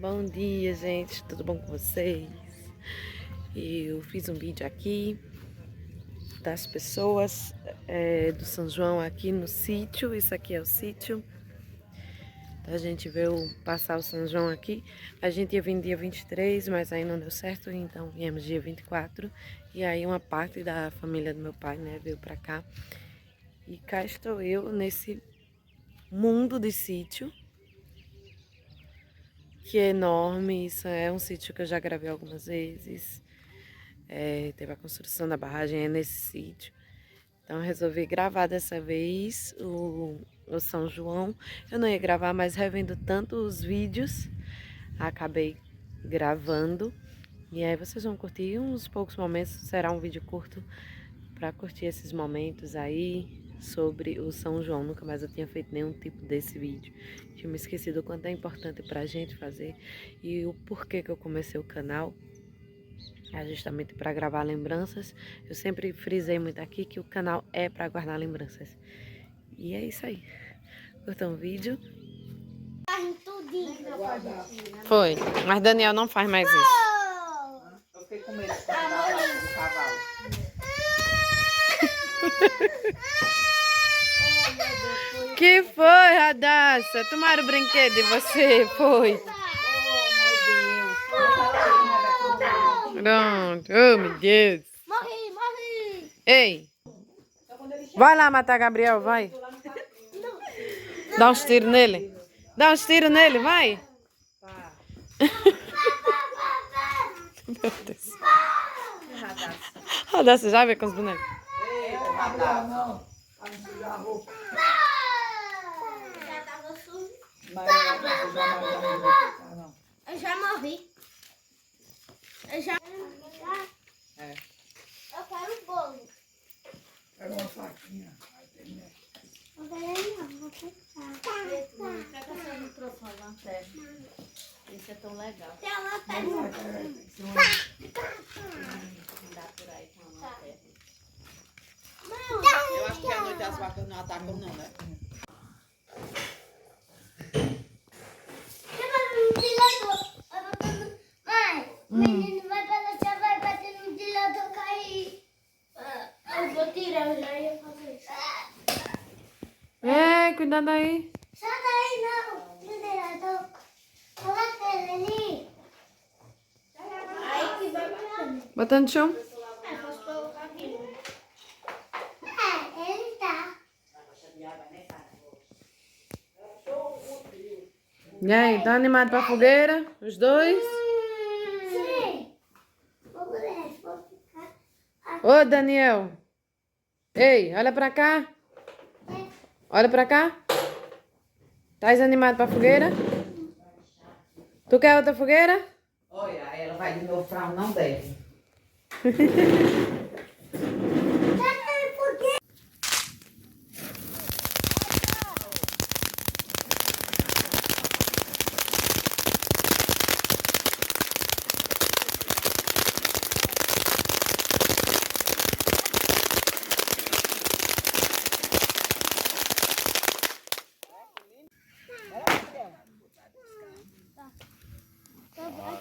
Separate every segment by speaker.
Speaker 1: Bom dia, gente, tudo bom com vocês? Eu fiz um vídeo aqui das pessoas do São João aqui no sítio. Isso aqui é o sítio. Então, a gente veio passar o São João aqui. A gente ia vir dia 23, mas aí não deu certo, então viemos dia 24. E aí uma parte da família do meu pai, né, veio pra cá. E cá estou eu nesse mundo de sítio, que é enorme. Isso é um sítio que eu já gravei algumas vezes. Teve a construção da barragem nesse sítio. Então eu resolvi gravar dessa vez o São João. Eu não ia gravar, mas revendo tanto os vídeos, acabei gravando. E aí vocês vão curtir uns poucos momentos. Será um vídeo curto para curtir esses momentos aí sobre o São João. Nunca mais eu tinha feito nenhum tipo desse vídeo. Tinha me esquecido o quanto é importante pra gente fazer e o porquê que eu comecei o canal. É justamente para gravar lembranças. Eu sempre frisei muito aqui que o canal é para guardar lembranças. E é isso aí. Curtam o vídeo. Foi, mas Daniel não faz mais isso.
Speaker 2: Eu fiquei com medo de dar no cavalo.
Speaker 1: Que foi, Radassa? Tomaram o brinquedo de você? Foi. Pronto. Oh, meu Deus.
Speaker 3: Morri.
Speaker 1: Ei. Vai lá matar Gabriel, vai. Dá uns tiros nele. Dá uns tiros nele, vai. Meu Deus. Radassa já vê com os bonecos.
Speaker 3: Eu já morri. Eu quero o bolo.
Speaker 2: Pega uma faquinha.
Speaker 3: Não quero não, vou tentar.
Speaker 4: Pega essa microfone, lanterna. Isso é tão legal.
Speaker 3: Tem a lanterna.
Speaker 4: Andar por aí com a lanterna.
Speaker 2: Eu acho que à noite as vacas não atacam não, né?
Speaker 3: Mãe, o menino vai balançar, vai bater no ventilador, cair. Eu vou tirar, eu já ia fazer isso.
Speaker 1: Ei, cuidado aí.
Speaker 3: Sai daí, não, ventilador. Coloca ele ali. Aí que vai bater.
Speaker 1: Botando no chão.
Speaker 3: Posso colocar aqui. Ele tá.
Speaker 1: E aí, tá animado pra fogueira? Os dois?
Speaker 3: Sim. Vou ficar.
Speaker 1: Ô, Daniel. Ei, olha pra cá. Olha pra cá. Tá animado pra fogueira? Tu quer outra fogueira?
Speaker 2: Olha, ela vai de novo pra não deve.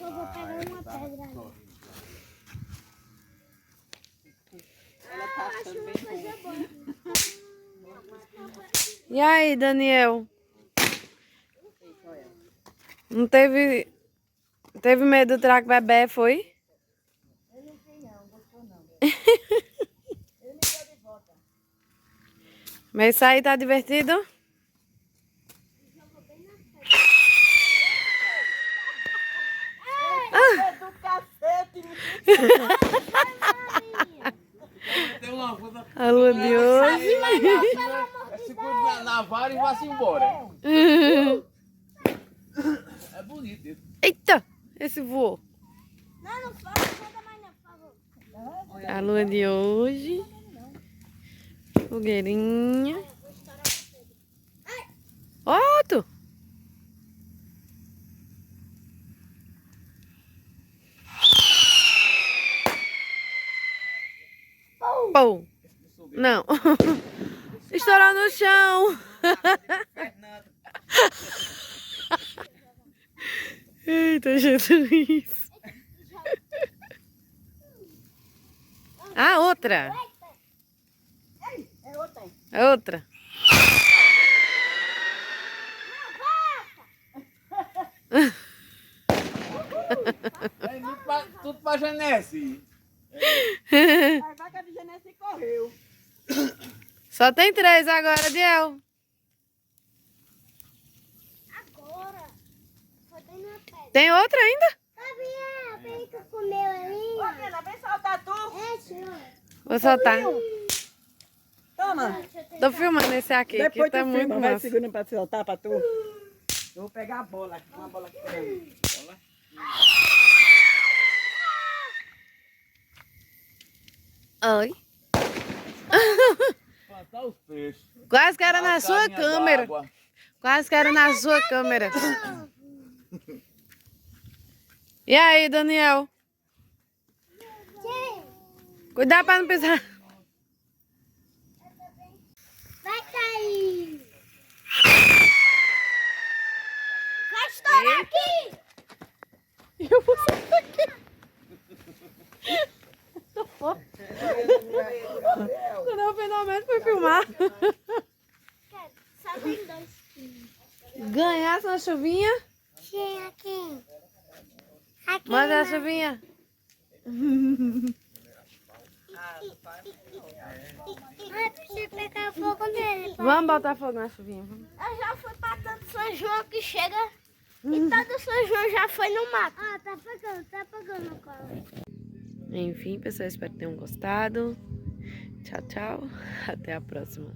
Speaker 3: Eu vou pegar uma pedra ali.
Speaker 2: Ela tá achando bem bom.
Speaker 1: E aí, Daniel? Não teve medo do trago bebê, foi?
Speaker 4: Eu não sei não, gostou não. Eu me dou de volta.
Speaker 1: Mas isso aí tá divertido?
Speaker 2: É do cacete. Tem uma coisa.
Speaker 1: A lua de hoje.
Speaker 2: É seguro na vara e vai-se embora. É bonito isso.
Speaker 1: Eita, esse voou.
Speaker 3: Não fala, conta mais não, por favor.
Speaker 1: A lua de hoje. Fogueirinha. Outro. Pou. Não. Estourou no chão. Eita, Jesus. Ah, outra.
Speaker 4: É outra aí.
Speaker 1: A outra.
Speaker 2: Tudo pra Genesse.
Speaker 4: A vaca de Genesse correu.
Speaker 1: Só tem 3 agora, Diel.
Speaker 3: Agora. Só tem uma pedra.
Speaker 1: Tem outra ainda?
Speaker 3: Sabia? A pedra que comeu ali.
Speaker 4: Ô, Bela, vem soltar tu.
Speaker 3: É, senhor.
Speaker 1: Vou soltar.
Speaker 4: Toma.
Speaker 3: Deixa eu tentar.
Speaker 1: Tô filmando esse aqui, que
Speaker 4: Depois
Speaker 1: tá
Speaker 4: tu
Speaker 1: muito
Speaker 4: filma, vai
Speaker 1: massa.
Speaker 4: segurando pra soltar pra tu. Eu vou pegar a bola, uma bola aqui pra mim.
Speaker 1: Oi.
Speaker 2: Plantar os peixes.
Speaker 1: Quase que era na
Speaker 2: As
Speaker 1: sua
Speaker 2: galinhas
Speaker 1: câmera.
Speaker 2: d'água.
Speaker 1: Quase que era na sua câmera. E aí, Daniel? Cuidado pra não pisar.
Speaker 3: Vai cair. Vai estourar aqui.
Speaker 1: Eu vou soltar aqui. Não, pelo menos foi filmar.
Speaker 3: Só tem 2.
Speaker 1: Ganhasse uma chuvinha?
Speaker 3: Sim, aqui. Aqui.
Speaker 1: Manda a chuvinha.
Speaker 3: Ai, precisa pegar fogo nele.
Speaker 1: Vamos botar fogo na chuvinha.
Speaker 3: Eu já fui pra tanto São João que chega. E todo São João já foi no mato. Ah, tá pegando o colo.
Speaker 1: Enfim, pessoal, espero que tenham gostado. Tchau, tchau. Até a próxima.